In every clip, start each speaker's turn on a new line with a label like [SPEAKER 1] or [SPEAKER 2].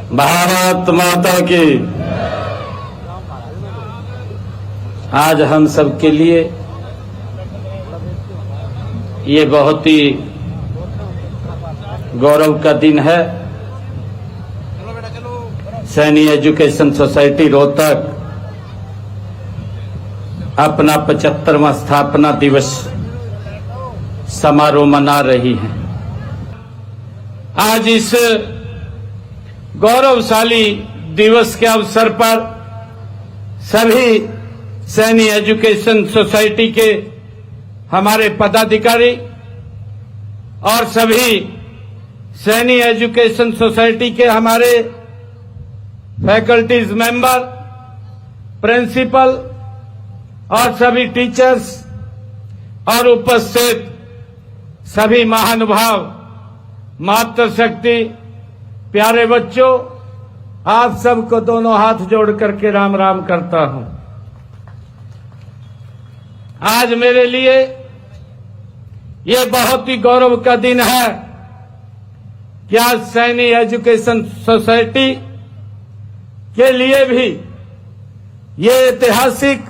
[SPEAKER 1] भारत माता की। आज हम सब के लिए ये बहुत ही गौरव का दिन है। सैनी एजुकेशन सोसाइटी रोहतक अपना 75वां स्थापना दिवस समारोह मना रही है। आज इस गौरवशाली दिवस के अवसर पर सभी सैनी एजुकेशन सोसाइटी के हमारे पदाधिकारी और सभी सैनी एजुकेशन सोसाइटी के हमारे फैकल्टीज मेंबर, प्रिंसिपल और सभी टीचर्स और उपस्थित सभी महानुभाव, मातृशक्ति, प्यारे बच्चों, आप सबको दोनों हाथ जोड़ करके राम राम करता हूं। आज मेरे लिए ये बहुत ही गौरव का दिन है कि आज सैनी एजुकेशन सोसाइटी के लिए भी ये ऐतिहासिक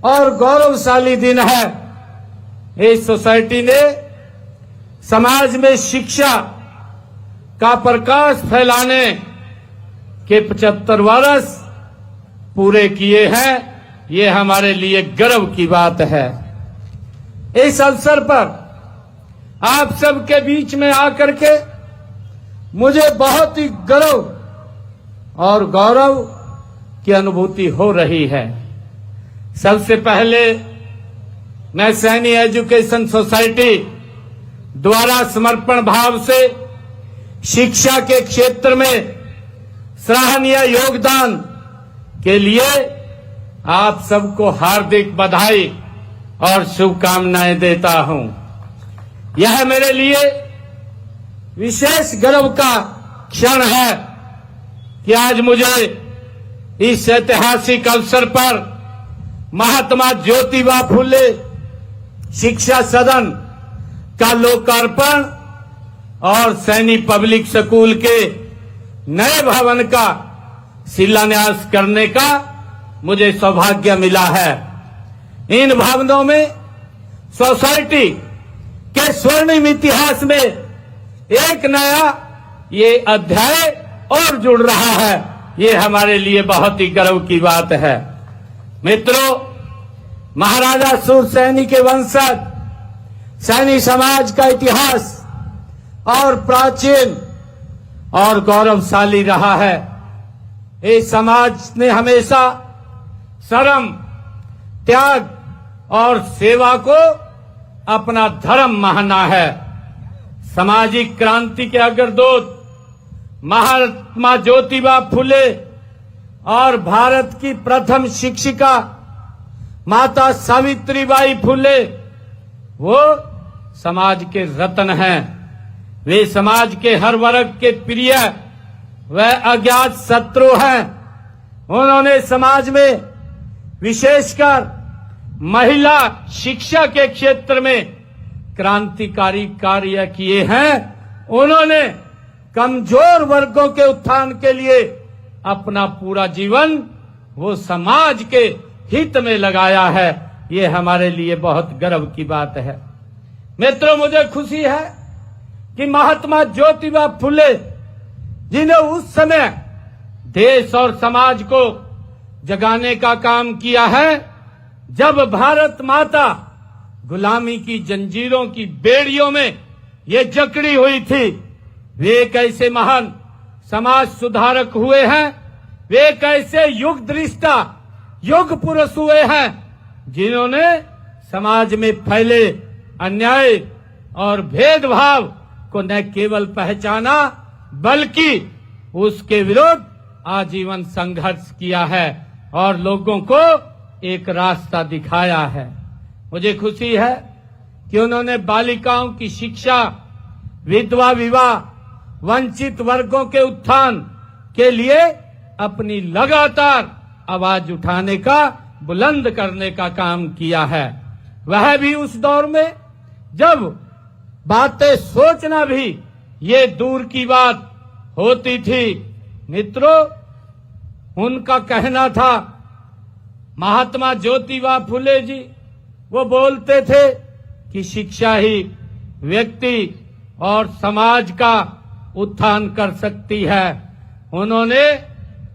[SPEAKER 1] और गौरवशाली दिन है। इस सोसाइटी ने समाज में शिक्षा का प्रकाश फैलाने के 75 वर्ष पूरे किए हैं। ये हमारे लिए गर्व की बात है। इस अवसर पर आप सबके बीच में आकर के मुझे बहुत ही गर्व और गौरव की अनुभूति हो रही है। सबसे पहले मैं सैनी एजुकेशन सोसाइटी द्वारा समर्पण भाव से शिक्षा के क्षेत्र में सराहनीय योगदान के लिए आप सबको हार्दिक बधाई और शुभकामनाएं देता हूं। यह मेरे लिए विशेष गर्व का क्षण है कि आज मुझे इस ऐतिहासिक अवसर पर महात्मा ज्योतिबा फुले शिक्षा सदन का लोकार्पण और सैनी पब्लिक स्कूल के नए भवन का शिलान्यास करने का मुझे सौभाग्य मिला है। इन भवनों में सोसाइटी के स्वर्णिम इतिहास में एक नया ये अध्याय और जुड़ रहा है। ये हमारे लिए बहुत ही गर्व की बात है। मित्रों, महाराजा सूरसैनी के वंशज सैनी समाज का इतिहास और प्राचीन और गौरवशाली रहा है। इस समाज ने हमेशा श्रम, त्याग और सेवा को अपना धर्म माना है। सामाजिक क्रांति के अग्रदूत महात्मा ज्योतिबा फुले और भारत की प्रथम शिक्षिका माता सावित्रीबाई फुले वो समाज के रत्न हैं। वे समाज के हर वर्ग के प्रिय व अज्ञात शत्रु हैं। उन्होंने समाज में विशेषकर महिला शिक्षा के क्षेत्र में क्रांतिकारी कार्य किए हैं। उन्होंने कमजोर वर्गों के उत्थान के लिए अपना पूरा जीवन वो समाज के हित में लगाया है। ये हमारे लिए बहुत गर्व की बात है। मित्रों, मुझे खुशी है कि महात्मा ज्योतिबा फुले जिन्हें उस समय देश और समाज को जगाने का काम किया है, जब भारत माता गुलामी की जंजीरों की बेड़ियों में ये जकड़ी हुई थी। वे कैसे महान समाज सुधारक हुए हैं। वे कैसे युग दृष्टा युग पुरुष हुए हैं, जिन्होंने समाज में फैले अन्याय और भेदभाव को न केवल पहचाना बल्कि उसके विरुद्ध आजीवन संघर्ष किया है और लोगों को एक रास्ता दिखाया है। मुझे खुशी है कि उन्होंने बालिकाओं की शिक्षा, विधवा विवाह, वंचित वर्गों के उत्थान के लिए अपनी लगातार आवाज उठाने का, बुलंद करने का काम किया है। वह भी उस दौर में जब बातें सोचना भी ये दूर की बात होती थी। मित्रों, उनका कहना था, महात्मा ज्योतिबा फुले जी वो बोलते थे कि शिक्षा ही व्यक्ति और समाज का उत्थान कर सकती है। उन्होंने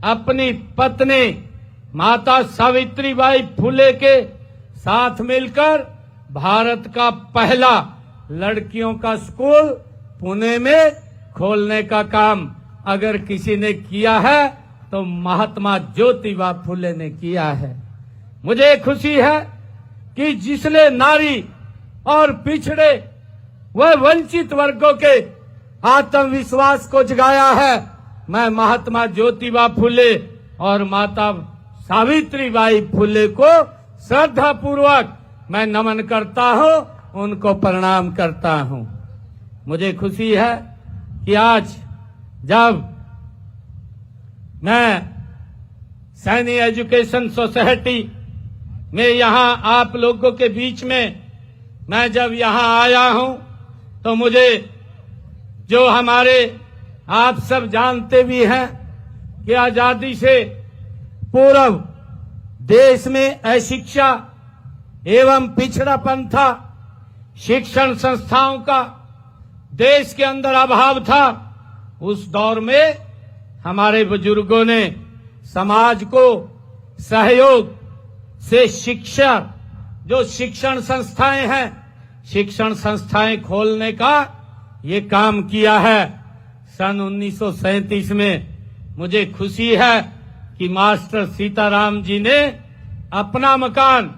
[SPEAKER 1] अपनी पत्नी माता सावित्रीबाई फुले के साथ मिलकर भारत का पहला लड़कियों का स्कूल पुणे में खोलने का काम अगर किसी ने किया है तो महात्मा ज्योतिबा फुले ने किया है। मुझे खुशी है कि जिसने नारी और पिछड़े व वंचित वर्गों के आत्मविश्वास को जगाया है, मैं महात्मा ज्योतिबा फुले और माता सावित्रीबाई फुले को श्रद्धा पूर्वक मैं नमन करता हूं, उनको प्रणाम करता हूं। मुझे खुशी है कि आज जब मैं सैनी एजुकेशन सोसाइटी में यहां आप लोगों के बीच में मैं जब यहां आया हूं तो मुझे, जो हमारे आप सब जानते भी हैं कि आजादी से पूर्व देश में अशिक्षा एवं पिछड़ापन था, शिक्षण संस्थाओं का देश के अंदर अभाव था। उस दौर में हमारे बुजुर्गों ने समाज को सहयोग से शिक्षा, जो शिक्षण संस्थाएं हैं, शिक्षण संस्थाएं खोलने का ये काम किया है। सन 1937 में मुझे खुशी है कि मास्टर सीताराम जी ने अपना मकान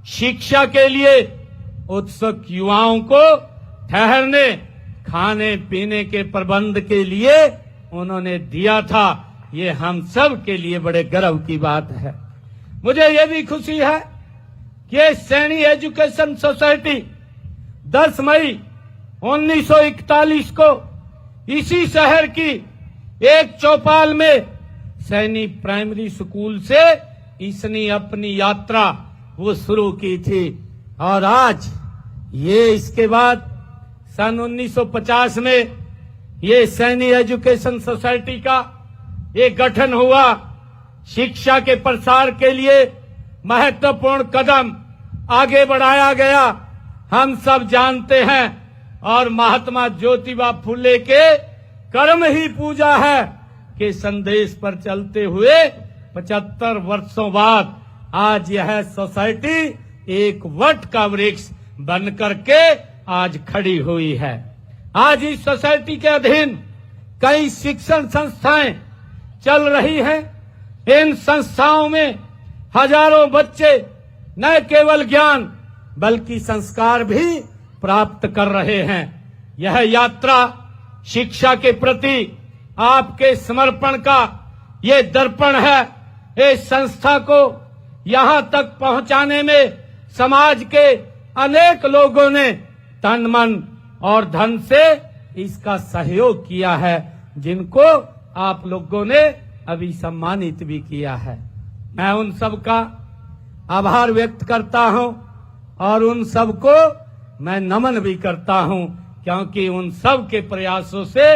[SPEAKER 1] शिक्षा के लिए उत्सुक युवाओं को ठहरने, खाने पीने के प्रबंध के लिए उन्होंने दिया था। ये हम सब के लिए बड़े गर्व की बात है। मुझे ये भी खुशी है कि सैनी एजुकेशन सोसाइटी 10 मई 1941 को इसी शहर की एक चौपाल में सैनी प्राइमरी स्कूल से इसने अपनी यात्रा वो शुरू की थी। और आज ये इसके बाद सन 1950 में ये सैनी एजुकेशन सोसाइटी का ये गठन हुआ। शिक्षा के प्रसार के लिए महत्वपूर्ण कदम आगे बढ़ाया गया, हम सब जानते हैं। और महात्मा ज्योतिबा फुले के कर्म ही पूजा है कि संदेश पर चलते हुए 75 वर्षों बाद आज यह सोसाइटी एक वट का वृक्ष बन करके आज खड़ी हुई है। आज इस सोसाइटी के अधीन कई शिक्षण संस्थाएं चल रही हैं। इन संस्थाओं में हजारों बच्चे न केवल ज्ञान बल्कि संस्कार भी प्राप्त कर रहे हैं। यह यात्रा शिक्षा के प्रति आपके समर्पण का ये दर्पण है। इस संस्था को यहां तक पहुंचाने में समाज के अनेक लोगों ने तन मन और धन से इसका सहयोग किया है, जिनको आप लोगों ने अभी सम्मानित भी किया है। मैं उन सब का आभार व्यक्त करता हूं और उन सब को मैं नमन भी करता हूं, क्योंकि उन सब के प्रयासों से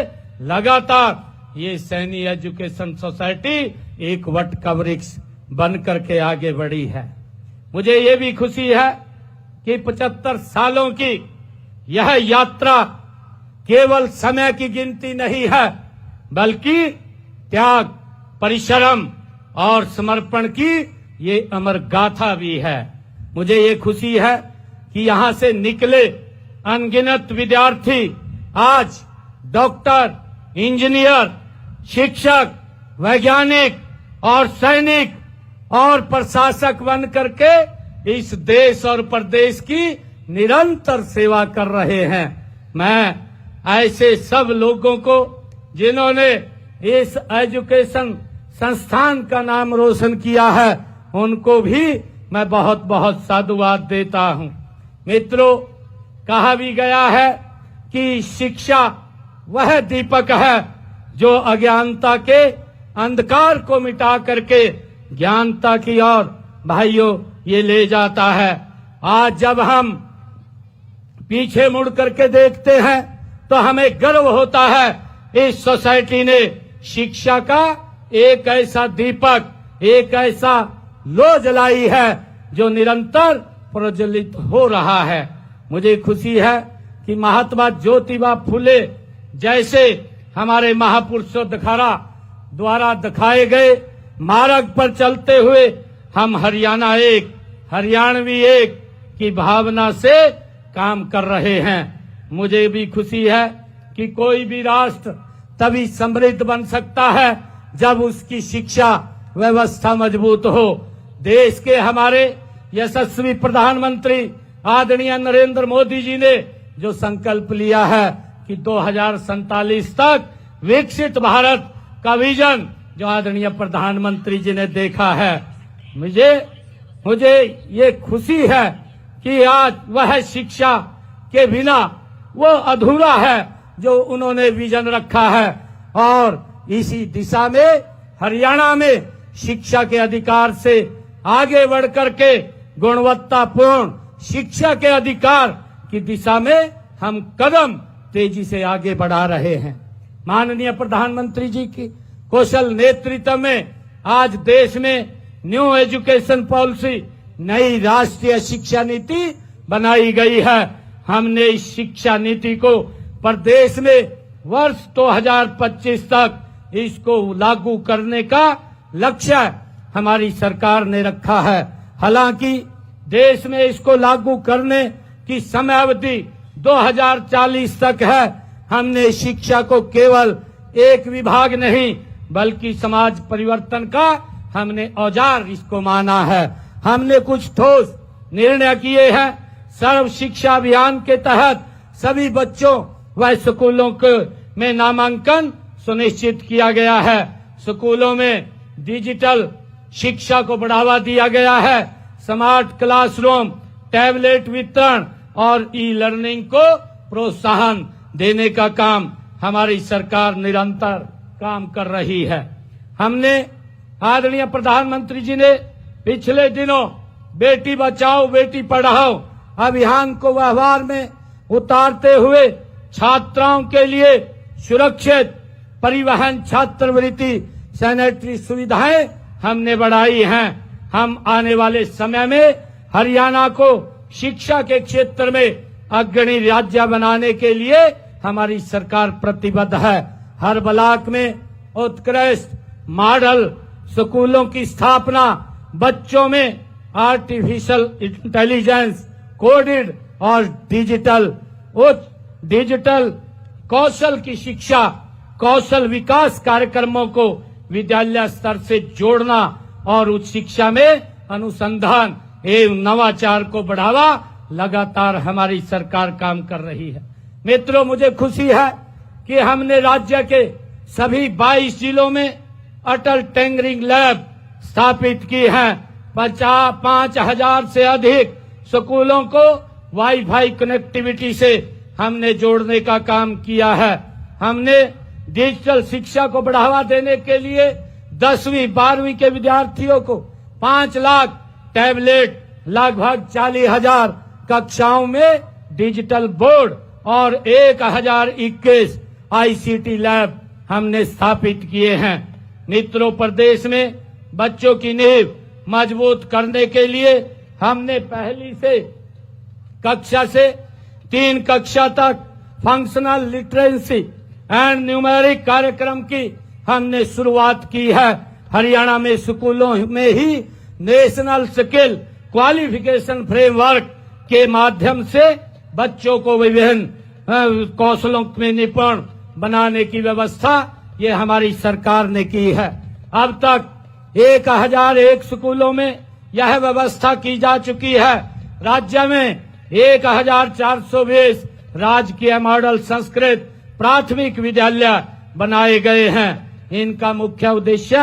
[SPEAKER 1] लगातार ये सैनी एजुकेशन सोसाइटी एक वट का वृक्ष बन करके आगे बढ़ी है। मुझे ये भी खुशी है कि 75 सालों की यह यात्रा केवल समय की गिनती नहीं है, बल्कि त्याग, परिश्रम और समर्पण की ये अमर गाथा भी है। मुझे ये खुशी है कि यहां से निकले अनगिनत विद्यार्थी आज डॉक्टर, इंजीनियर, शिक्षक, वैज्ञानिक और सैनिक और प्रशासक बन करके इस देश और प्रदेश की निरंतर सेवा कर रहे हैं। मैं ऐसे सब लोगों को जिन्होंने इस एजुकेशन संस्थान का नाम रोशन किया है, उनको भी मैं बहुत बहुत साधुवाद देता हूं। मित्रों, कहा भी गया है कि शिक्षा वह दीपक है जो अज्ञानता के अंधकार को मिटा करके ज्ञानता की ओर भाइयों ये ले जाता है। आज जब हम पीछे मुड़ करके देखते हैं तो हमें गर्व होता है, इस सोसाइटी ने शिक्षा का एक ऐसा दीपक, एक ऐसा लो जलाई है जो निरंतर प्रज्वलित हो रहा है। मुझे खुशी है कि महात्मा ज्योतिबा फुले जैसे हमारे महापुरुषों द्वारा दिखाए गए मार्ग पर चलते हुए हम हरियाणा एक, हरियाणवी एक की भावना से काम कर रहे हैं। मुझे भी खुशी है कि कोई भी राष्ट्र तभी समृद्ध बन सकता है जब उसकी शिक्षा व्यवस्था मजबूत हो। देश के हमारे यशस्वी प्रधानमंत्री आदरणीय नरेंद्र मोदी जी ने जो संकल्प लिया है कि 2047 तक विकसित भारत का विजन जो आदरणीय प्रधानमंत्री जी ने देखा है, मुझे ये खुशी है कि आज वह शिक्षा के बिना वो अधूरा है जो उन्होंने विजन रखा है। और इसी दिशा में हरियाणा में शिक्षा के अधिकार से आगे बढ़ करके गुणवत्तापूर्ण शिक्षा के अधिकार की दिशा में हम कदम तेजी से आगे बढ़ा रहे हैं। माननीय प्रधानमंत्री जी की कौशल नेतृत्व में आज देश में न्यू एजुकेशन पॉलिसी, नई राष्ट्रीय शिक्षा नीति बनाई गई है। हमने इस शिक्षा नीति को प्रदेश में वर्ष 2025 तक इसको लागू करने का लक्ष्य हमारी सरकार ने रखा है। हालांकि देश में इसको लागू करने की समय अवधि 2040 तक है। हमने शिक्षा को केवल एक विभाग नहीं बल्कि समाज परिवर्तन का हमने औजार इसको माना है। हमने कुछ ठोस निर्णय किए हैं। सर्व शिक्षा अभियान के तहत सभी बच्चों व स्कूलों में नामांकन सुनिश्चित किया गया है। स्कूलों में डिजिटल शिक्षा को बढ़ावा दिया गया है। स्मार्ट क्लासरूम, टैबलेट वितरण और ई लर्निंग को प्रोत्साहन देने का काम हमारी सरकार निरंतर काम कर रही है। हमने आदरणीय प्रधानमंत्री जी ने पिछले दिनों बेटी बचाओ बेटी पढ़ाओ अभियान को व्यवहार में उतारते हुए छात्राओं के लिए सुरक्षित परिवहन, छात्रवृत्ति, सैनिटरी सुविधाएं हमने बढ़ाई हैं। हम आने वाले समय में हरियाणा को शिक्षा के क्षेत्र में अग्रणी राज्य बनाने के लिए हमारी सरकार प्रतिबद्ध है। हर ब्लॉक में उत्कृष्ट मॉडल स्कूलों की स्थापना, बच्चों में आर्टिफिशियल इंटेलिजेंस, कोडिड और डिजिटल कौशल की शिक्षा, कौशल विकास कार्यक्रमों को विद्यालय स्तर से जोड़ना और उच्च शिक्षा में अनुसंधान एवं नवाचार को बढ़ावा लगातार हमारी सरकार काम कर रही है। मित्रों, मुझे खुशी है कि हमने राज्य के सभी 22 जिलों में अटल टिंकरिंग लैब स्थापित की हैं। 5,000 से अधिक स्कूलों को वाईफाई कनेक्टिविटी से हमने जोड़ने का काम किया है। हमने डिजिटल शिक्षा को बढ़ावा देने के लिए 10वीं 12वीं के विद्यार्थियों को 5 लाख टैबलेट, लगभग 40,000 कक्षाओं में डिजिटल बोर्ड और 1021 आईसीटी लैब हमने स्थापित किए हैं। मित्रों, प्रदेश में बच्चों की नींव मजबूत करने के लिए हमने पहली से कक्षा से 3 कक्षा तक फंक्शनल लिटरेसी एंड न्यूमेरिक कार्यक्रम की हमने शुरुआत की है। हरियाणा में स्कूलों में ही नेशनल स्किल क्वालिफिकेशन फ्रेमवर्क के माध्यम से बच्चों को विभिन्न कौशलों में निपुण बनाने की व्यवस्था ये हमारी सरकार ने की है। अब तक 1001 स्कूलों में यह व्यवस्था की जा चुकी है। राज्य में 1420 राजकीय मॉडल संस्कृत प्राथमिक विद्यालय बनाए गए हैं। इनका मुख्य उद्देश्य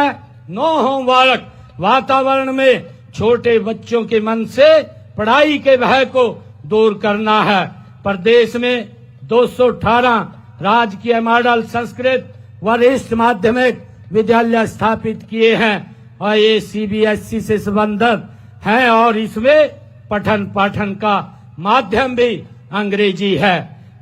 [SPEAKER 1] नो होमवर्क वातावरण में छोटे बच्चों के मन से पढ़ाई के भय को दूर करना है। प्रदेश में 218 राजकीय मॉडल संस्कृत वरिष्ठ माध्यमिक विद्यालय स्थापित किए हैं और ये सीबीएसई से संबंधित हैं और इसमें पठन पाठन का माध्यम भी अंग्रेजी है।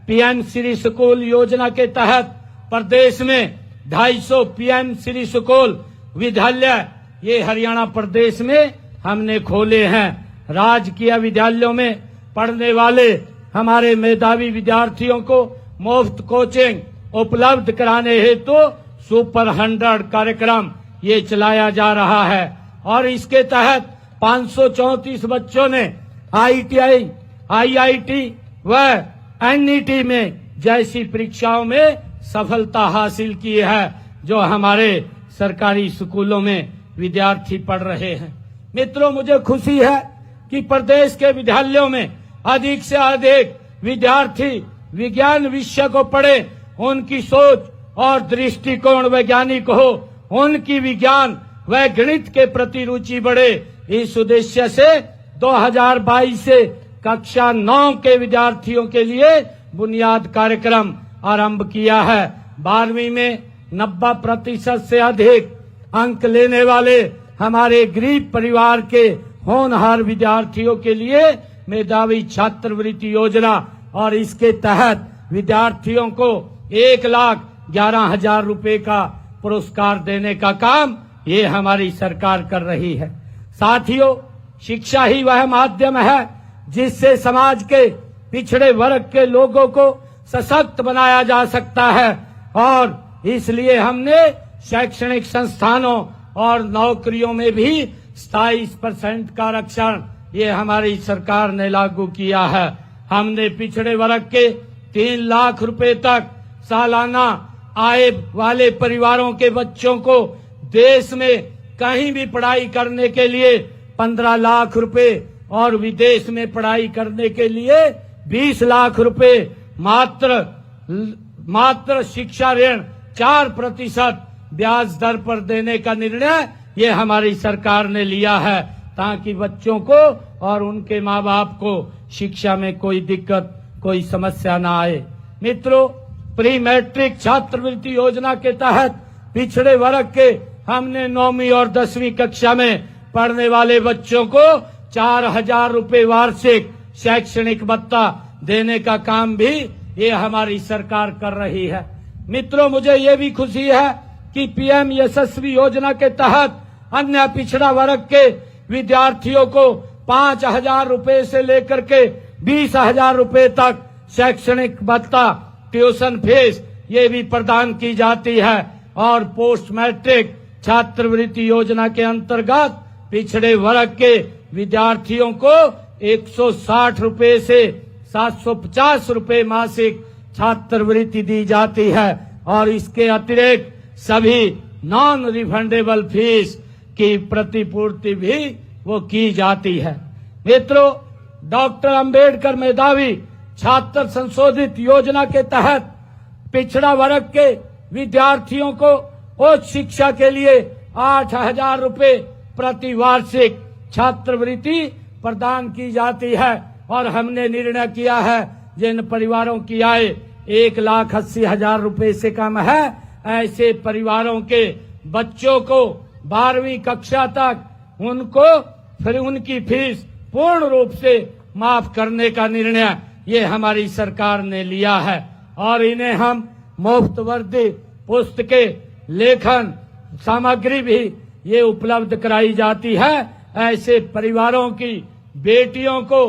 [SPEAKER 1] पीएम श्री स्कूल योजना के तहत प्रदेश में 250 पीएम श्री सुकुल विद्यालय ये हरियाणा प्रदेश में हमने खोले हैं। राजकीय विद्यालयों में पढ़ने वाले हमारे मेधावी विद्यार्थियों को मुफ्त कोचिंग उपलब्ध कराने हेतु सुपर 100 कार्यक्रम ये चलाया जा रहा है और इसके तहत 534 बच्चों ने IITI, IIT व NET में जैसी परीक्षाओं में सफलता हासिल की है जो हमारे सरकारी स्कूलों में विद्यार्थी पढ़ रहे हैं। मित्रों, मुझे खुशी है कि प्रदेश के विद्यालयों में अधिक से अधिक विद्यार्थी विज्ञान विषय को पढ़े, उनकी सोच और दृष्टिकोण वैज्ञानिक हो, उनकी विज्ञान व गणित के प्रति रुचि बढ़े। इस उद्देश्य से 2022 से कक्षा 9 के विद्यार्थियों के लिए बुनियाद कार्यक्रम आरंभ किया है। 12वीं में 90% से अधिक अंक लेने वाले हमारे गरीब परिवार के होनहार विद्यार्थियों के लिए मेधावी छात्रवृत्ति योजना और इसके तहत विद्यार्थियों को 1,11,000 रुपए का पुरस्कार देने का काम ये हमारी सरकार कर रही है। साथियों, शिक्षा ही वह माध्यम है जिससे समाज के पिछड़े वर्ग के लोगों को सशक्त बनाया जा सकता है और इसलिए हमने शैक्षणिक संस्थानों और नौकरियों में भी 27% का आरक्षण ये हमारी सरकार ने लागू किया है। हमने पिछड़े वर्ग के 3 लाख रुपए तक सालाना आय वाले परिवारों के बच्चों को देश में कहीं भी पढ़ाई करने के लिए 15 लाख रुपए और विदेश में पढ़ाई करने के लिए 20 लाख रुपए मात्र शिक्षा ऋण 4% ब्याज दर पर देने का निर्णय ये हमारी सरकार ने लिया है ताकि बच्चों को और उनके माँ बाप को शिक्षा में कोई दिक्कत, कोई समस्या ना आए। मित्रों, प्री मैट्रिक छात्रवृत्ति योजना के तहत पिछड़े वर्ग के हमने 9वीं और 10वीं कक्षा में पढ़ने वाले बच्चों को 4,000 रुपए वार्षिक शैक्षणिक भत्ता देने का काम भी ये हमारी सरकार कर रही है। मित्रों, मुझे ये भी खुशी है कि पीएम यशस्वी योजना के तहत अन्य पिछड़ा वर्ग के विद्यार्थियों को 5,000 रुपए से लेकर के 20,000 रुपए तक शैक्षणिक भत्ता, ट्यूशन फीस ये भी प्रदान की जाती है और पोस्ट मैट्रिक छात्रवृत्ति योजना के अंतर्गत पिछड़े वर्ग के विद्यार्थियों को 160 रुपए से 750 रुपए मासिक छात्रवृत्ति दी जाती है और इसके अतिरिक्त सभी नॉन रिफंडेबल फीस की प्रतिपूर्ति भी वो की जाती है। मित्रों, डॉक्टर अंबेडकर मेधावी छात्र संशोधित योजना के तहत पिछड़ा वर्ग के विद्यार्थियों को उच्च शिक्षा के लिए 8,000 रुपए प्रति वार्षिक छात्रवृत्ति प्रदान की जाती है और हमने निर्णय किया है जिन परिवारों की आय 1,80,000 रुपए से कम है ऐसे परिवारों के बच्चों को 12वीं कक्षा तक उनको फिर उनकी फीस पूर्ण रूप से माफ करने का निर्णय ये हमारी सरकार ने लिया है और इन्हें हम मुफ्त वर्दी, पुस्तकें, लेखन सामग्री भी ये उपलब्ध कराई जाती है। ऐसे परिवारों की बेटियों को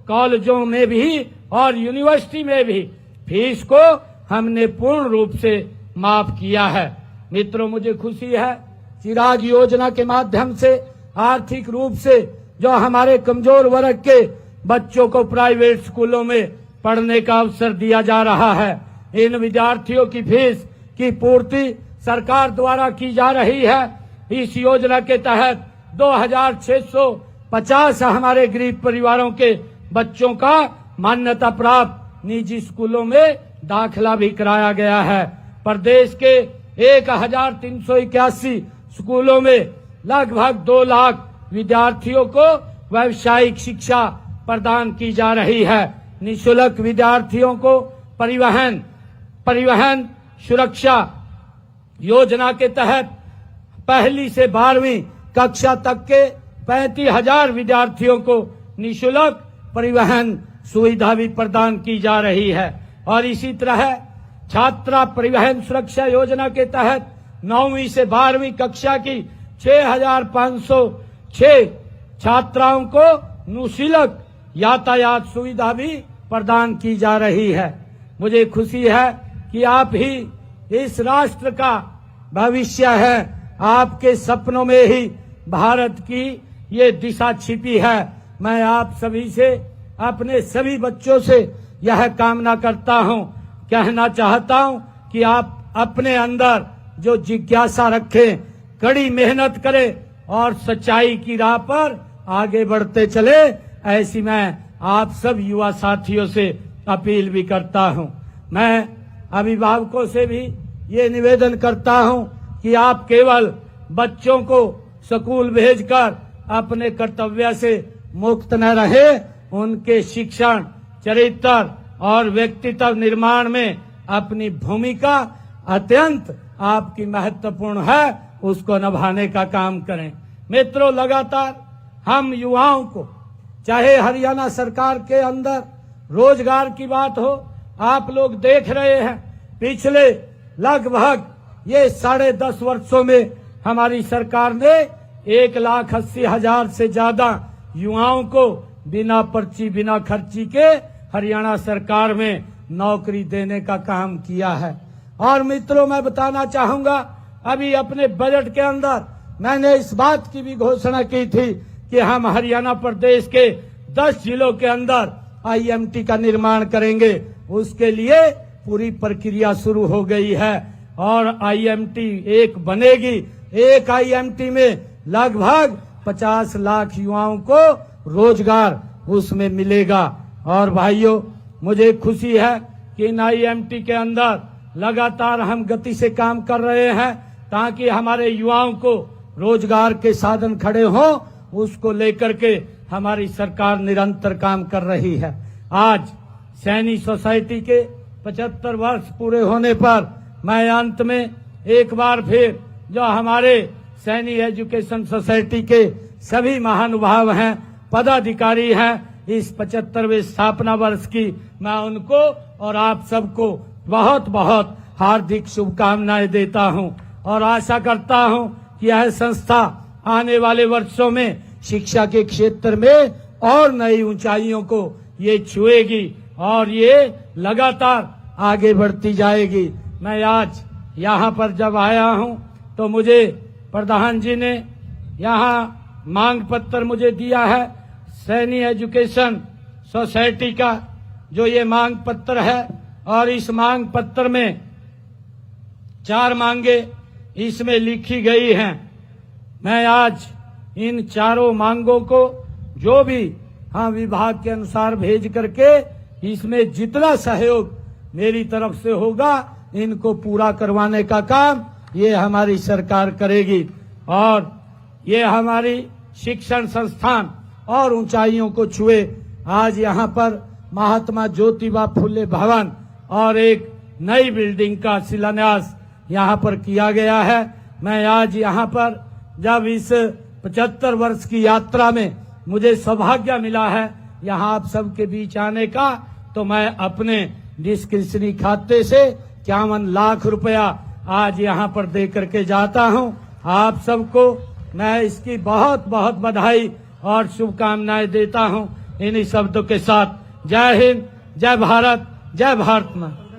[SPEAKER 1] कॉलेजों में भी और यूनिवर्सिटी में भी फीस को हमने पूर्ण रूप से माफ किया है। मित्रों, मुझे खुशी है चिराग योजना के माध्यम से आर्थिक रूप से जो हमारे कमजोर वर्ग के बच्चों को प्राइवेट स्कूलों में पढ़ने का अवसर दिया जा रहा है। इन विद्यार्थियों की फीस की पूर्ति सरकार द्वारा की जा रही है। इस योजना के तहत 2,650 हमारे गरीब परिवारों के बच्चों का मान्यता प्राप्त निजी स्कूलों में दाखिला भी कराया गया है। प्रदेश के 1,381 स्कूलों में लगभग 2 लाख विद्यार्थियों को व्यावसायिक शिक्षा प्रदान की जा रही है। निःशुल्क विद्यार्थियों को परिवहन सुरक्षा योजना के तहत 1ली से 12वीं कक्षा तक के 35,000 विद्यार्थियों को निःशुल्क परिवहन सुविधा भी प्रदान की जा रही है और इसी तरह छात्रा परिवहन सुरक्षा योजना के तहत 9वीं से 12वीं कक्षा की 6,506 छात्राओं को निःशुल्क यातायात सुविधा भी प्रदान की जा रही है। मुझे खुशी है कि आप ही इस राष्ट्र का भविष्य है। आपके सपनों में ही भारत की ये दिशा छिपी है। मैं आप सभी से, अपने सभी बच्चों से यह कामना करता हूं, कहना चाहता हूं कि आप अपने अंदर जो जिज्ञासा रखें, कड़ी मेहनत करें और सच्चाई की राह पर आगे बढ़ते चले। ऐसी मैं आप सब युवा साथियों से अपील भी करता हूं। मैं अभिभावकों से भी ये निवेदन करता हूं कि आप केवल बच्चों को स्कूल भेजकर अपने कर्तव्य से मुक्त न रहे, उनके शिक्षण, चरित्र और व्यक्तित्व निर्माण में अपनी भूमिका अत्यंत आपकी महत्वपूर्ण है, उसको निभाने का काम करें। मित्रों, लगातार हम युवाओं को, चाहे हरियाणा सरकार के अंदर रोजगार की बात हो, आप लोग देख रहे हैं पिछले लगभग ये 10.5 वर्षों में हमारी सरकार ने 1,80,000 से ज्यादा युवाओं को बिना पर्ची, बिना खर्ची के हरियाणा सरकार में नौकरी देने का काम किया है। और मित्रों, मैं बताना चाहूंगा, अभी अपने बजट के अंदर मैंने इस बात की भी घोषणा की थी कि हम हरियाणा प्रदेश के 10 जिलों के अंदर IMT का निर्माण करेंगे। उसके लिए पूरी प्रक्रिया शुरू हो गई है और IMT एक बनेगी। एक IMT में लगभग 50 लाख युवाओं को रोजगार उसमें मिलेगा। और भाइयों, मुझे खुशी है कि इन IMT के अंदर लगातार हम गति से काम कर रहे हैं ताकि हमारे युवाओं को रोजगार के साधन खड़े हों। उसको लेकर के हमारी सरकार निरंतर काम कर रही है। आज सैनी सोसाइटी के 75 वर्ष पूरे होने पर मैं अंत में एक बार फिर जो हमारे सैनी एजुकेशन सोसाइटी के सभी महानुभाव हैं, पदाधिकारी हैं, इस 75वें स्थापना वर्ष की मैं उनको और आप सबको बहुत बहुत हार्दिक शुभकामनाएं देता हूं और आशा करता हूं कि यह संस्था आने वाले वर्षों में शिक्षा के क्षेत्र में और नई ऊंचाइयों को ये छुएगी और ये लगातार आगे बढ़ती जाएगी। मैं आज यहाँ पर जब आया हूँ तो मुझे प्रधान जी ने यहाँ मांग पत्र मुझे दिया है सैनी एजुकेशन सोसाइटी का, जो ये मांग पत्र है। और इस मांग पत्र में 4 मांगे इसमें लिखी गई हैं। मैं आज इन चारों मांगों को जो भी विभाग के अनुसार भेज करके इसमें जितना सहयोग मेरी तरफ से होगा इनको पूरा करवाने का काम ये हमारी सरकार करेगी और ये हमारी शिक्षण संस्थान और ऊंचाइयों को छुए। आज यहाँ पर महात्मा ज्योतिबा फुले भवन और एक नई बिल्डिंग का शिलान्यास यहाँ पर किया गया है। मैं आज यहाँ पर जब इस 75 वर्ष की यात्रा में मुझे सौभाग्य मिला है यहाँ आप सबके बीच आने का, तो मैं अपने डिस्क्रिप्शनरी खाते से 51 लाख रुपया आज यहाँ पर दे करके जाता हूँ। आप सबको मैं इसकी बहुत बहुत बधाई और शुभकामनाएं देता हूँ। इन्हीं शब्दों के साथ जय हिंद, जय भारत, जय भारत मां।